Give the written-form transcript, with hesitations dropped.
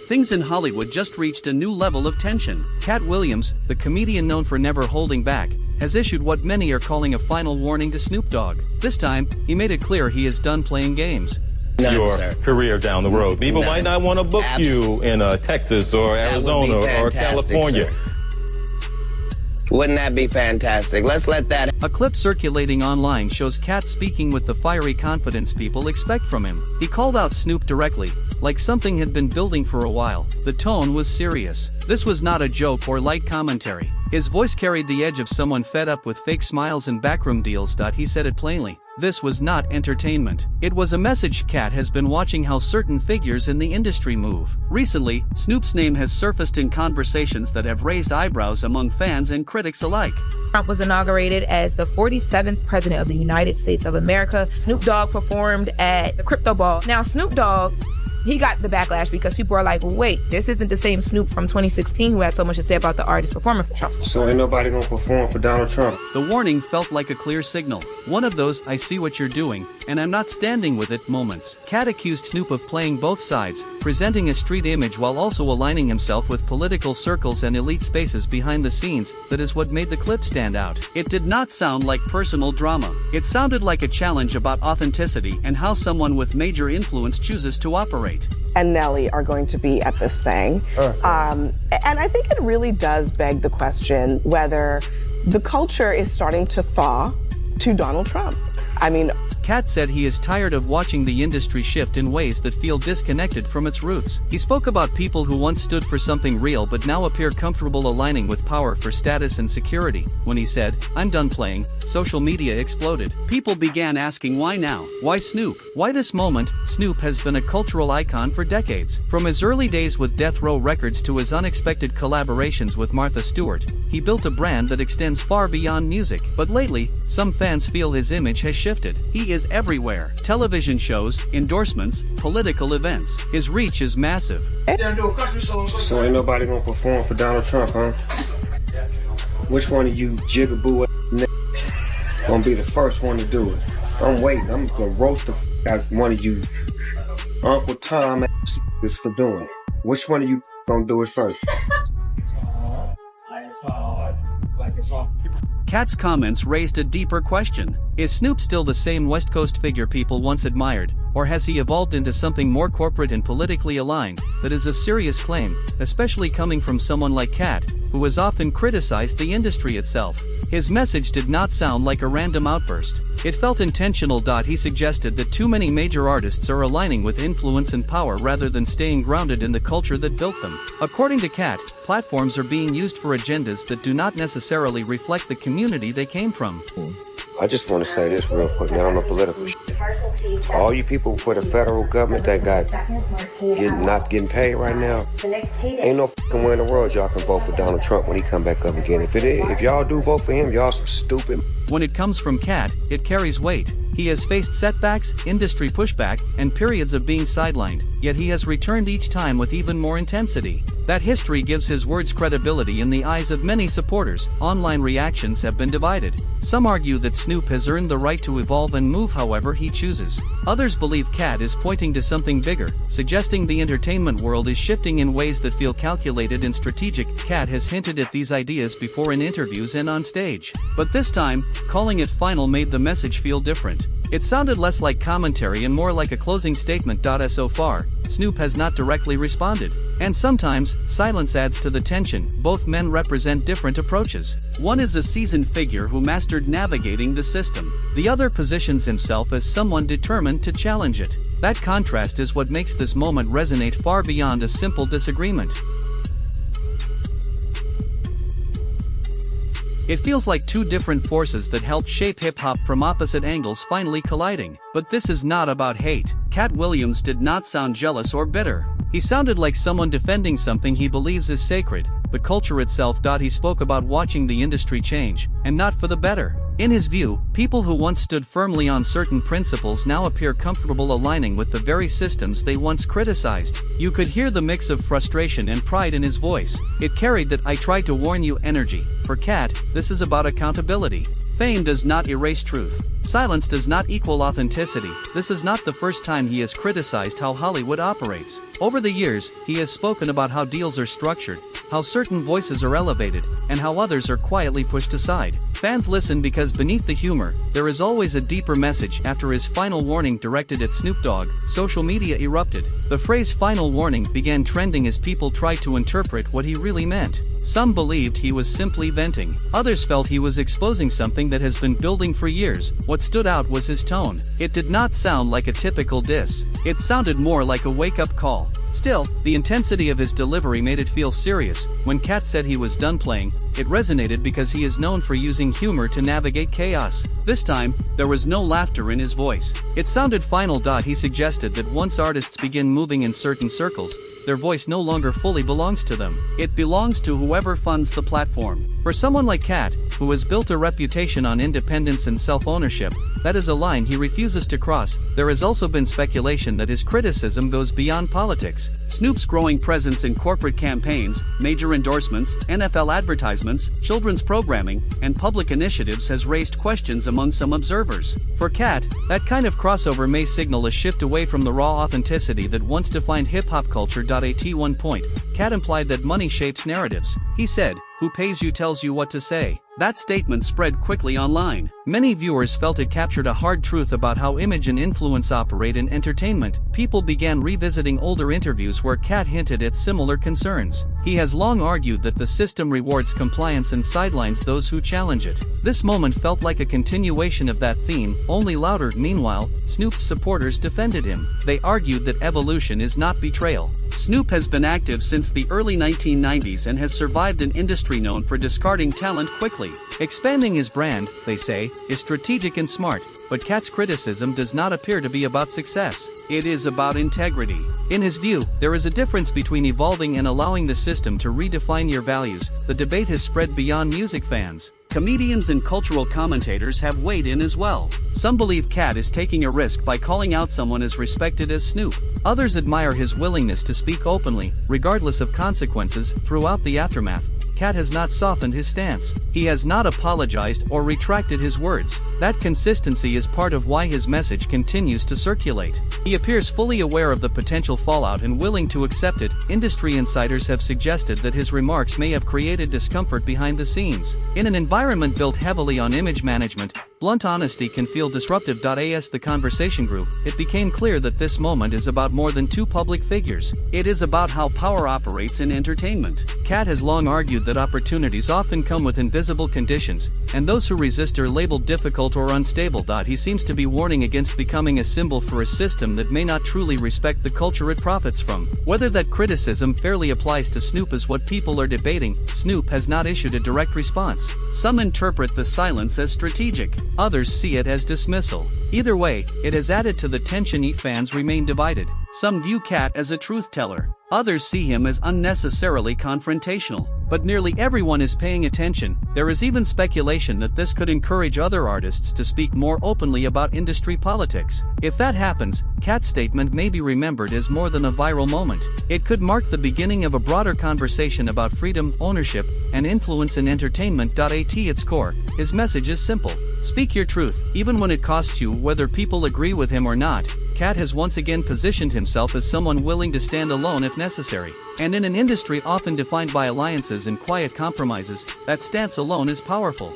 things in Hollywood just reached a new level of tension. Katt Williams, the comedian known for never holding back, has issued what many are calling a final warning to Snoop Dogg. This time, he made it clear he is done playing games. Your career down the road. People might not want to book you in Texas or Arizona or California. Sir. Wouldn't that be fantastic? Let's let that. A clip circulating online shows Katt speaking with the fiery confidence people expect from him. He called out Snoop directly, like something had been building for a while. The tone was serious. This was not a joke or light commentary. His voice carried the edge of someone fed up with fake smiles and backroom deals. He said it plainly. This was not entertainment. It was a message. Katt has been watching how certain figures in the industry move. Recently, Snoop's name has surfaced in conversations that have raised eyebrows among fans and critics alike. Trump was inaugurated as the 47th president of the United States of America. Snoop Dogg performed at the Crypto Ball. Now, Snoop Dogg, he got the backlash because people are like, wait, this isn't the same Snoop from 2016 who had so much to say about the artist performing for Trump. So ain't nobody gonna perform for Donald Trump. The warning felt like a clear signal. One of those "I see what you're doing, and I'm not standing with it" moments. Katt accused Snoop of playing both sides, presenting a street image while also aligning himself with political circles and elite spaces behind the scenes. That is what made the clip stand out. It did not sound like personal drama. It sounded like a challenge about authenticity and how someone with major influence chooses to operate. And Nelly are going to be at this thing. And I think it really does beg the question whether the culture is starting to thaw to Donald Trump. I mean, Katt said he is tired of watching the industry shift in ways that feel disconnected from its roots. He spoke about people who once stood for something real but now appear comfortable aligning with power for status and security. When he said, "I'm done playing," social media exploded. People began asking why now? Why Snoop? Why this moment? Snoop has been a cultural icon for decades. From his early days with Death Row Records to his unexpected collaborations with Martha Stewart, he built a brand that extends far beyond music. But lately, some fans feel his image has shifted. He is everywhere. Television shows, endorsements, political events. His reach is massive. So ain't nobody gonna perform for Donald Trump, huh? Which one of you jigaboo gonna be the first one to do it? I'm waiting. I'm gonna roast the out one of you Uncle Tom is for doing it. Which one of you gonna do it first? Katt's comments raised a deeper question. Is Snoop still the same West Coast figure people once admired, or has he evolved into something more corporate and politically aligned? That is a serious claim, especially coming from someone like Katt, who has often criticized the industry itself. His message did not sound like a random outburst. It felt intentional. He suggested that too many major artists are aligning with influence and power rather than staying grounded in the culture that built them. According to Katt, platforms are being used for agendas that do not necessarily reflect the community they came from. I just want to say this real quick, now on the political shit. All you people for the federal government that not getting paid right now, ain't no fucking way in the world y'all can vote for Donald Trump when he come back up again. If y'all do vote for him, y'all some stupid. When it comes from Katt, it carries weight. He has faced setbacks, industry pushback, and periods of being sidelined, yet he has returned each time with even more intensity. That history gives his words credibility in the eyes of many supporters. Online reactions have been divided. Some argue that Snoop has earned the right to evolve and move however he chooses. Others believe Katt is pointing to something bigger, suggesting the entertainment world is shifting in ways that feel calculated and strategic. Katt has hinted at these ideas before in interviews and on stage. But this time, calling it final made the message feel different. It sounded less like commentary and more like a closing statement. As so far, Snoop has not directly responded. And sometimes, silence adds to the tension. Both men represent different approaches. One is a seasoned figure who mastered navigating the system. The other positions himself as someone determined to challenge it. That contrast is what makes this moment resonate far beyond a simple disagreement. It feels like two different forces that helped shape hip-hop from opposite angles finally colliding. But this is not about hate. Katt Williams did not sound jealous or bitter. He sounded like someone defending something he believes is sacred, but culture itself. He spoke about watching the industry change, and not for the better. In his view, people who once stood firmly on certain principles now appear comfortable aligning with the very systems they once criticized. You could hear the mix of frustration and pride in his voice. It carried that "I tried to warn you" energy. For Katt, this is about accountability. Fame does not erase truth. Silence does not equal authenticity. This is not the first time he has criticized how Hollywood operates. Over the years, he has spoken about how deals are structured, how certain voices are elevated, and how others are quietly pushed aside. Fans listen because beneath the humor, there is always a deeper message. After his final warning directed at Snoop Dogg, social media erupted. The phrase "final warning" began trending as people tried to interpret what he really meant. Some believed he was simply venting. Others felt he was exposing something that has been building for years. What stood out was his tone. It did not sound like a typical diss. It sounded more like a wake-up call. Still, the intensity of his delivery made it feel serious. When Katt said he was done playing, it resonated because he is known for using humor to navigate chaos. This time, there was no laughter in his voice. It sounded final. He suggested that once artists begin moving in certain circles, their voice no longer fully belongs to them. It belongs to whoever funds the platform. For someone like Katt, who has built a reputation on independence and self-ownership, that is a line he refuses to cross. There has also been speculation that his criticism goes beyond politics. Snoop's growing presence in corporate campaigns, major endorsements, NFL advertisements, children's programming, and public initiatives has raised questions among some observers. For Katt, that kind of crossover may signal a shift away from the raw authenticity that once defined hip-hop culture. At one point, Katt implied that money shapes narratives. He said, "Who pays you tells you what to say." That statement spread quickly online. Many viewers felt it captured a hard truth about how image and influence operate in entertainment. People began revisiting older interviews where Katt hinted at similar concerns. He has long argued that the system rewards compliance and sidelines those who challenge it. This moment felt like a continuation of that theme, only louder. Meanwhile, Snoop's supporters defended him. They argued that evolution is not betrayal. Snoop has been active since the early 1990s and has survived an industry known for discarding talent quickly. Expanding his brand, they say, is strategic and smart, but Katt's criticism does not appear to be about success. It is about integrity. In his view, there is a difference between evolving and allowing the system to redefine your values. The debate has spread beyond music fans. Comedians and cultural commentators have weighed in as well. Some believe Katt is taking a risk by calling out someone as respected as Snoop. Others admire his willingness to speak openly, regardless of consequences. Throughout the aftermath, Katt has not softened his stance. He has not apologized or retracted his words. That consistency is part of why his message continues to circulate. He appears fully aware of the potential fallout and willing to accept it. Industry insiders have suggested that his remarks may have created discomfort behind the scenes. In an environment built heavily on image management, blunt honesty can feel disruptive. As the conversation grew, it became clear that this moment is about more than two public figures. It is about how power operates in entertainment. Katt has long argued that opportunities often come with invisible conditions, and those who resist are labeled difficult or unstable. He seems to be warning against becoming a symbol for a system that may not truly respect the culture it profits from. Whether that criticism fairly applies to Snoop is what people are debating. Snoop has not issued a direct response. Some interpret the silence as strategic. Others see it as dismissal. Either way, it has added to the tension. Fans remain divided. Some view Katt as a truth teller. Others see him as unnecessarily confrontational. But nearly everyone is paying attention. There is even speculation that this could encourage other artists to speak more openly about industry politics. If that happens, Katt's statement may be remembered as more than a viral moment. It could mark the beginning of a broader conversation about freedom, ownership, and influence in entertainment. At its core, his message is simple. Speak your truth, even when it costs you. Whether people agree with him or not, Katt has once again positioned himself as someone willing to stand alone if necessary. And in an industry often defined by alliances and quiet compromises, that stance alone is powerful.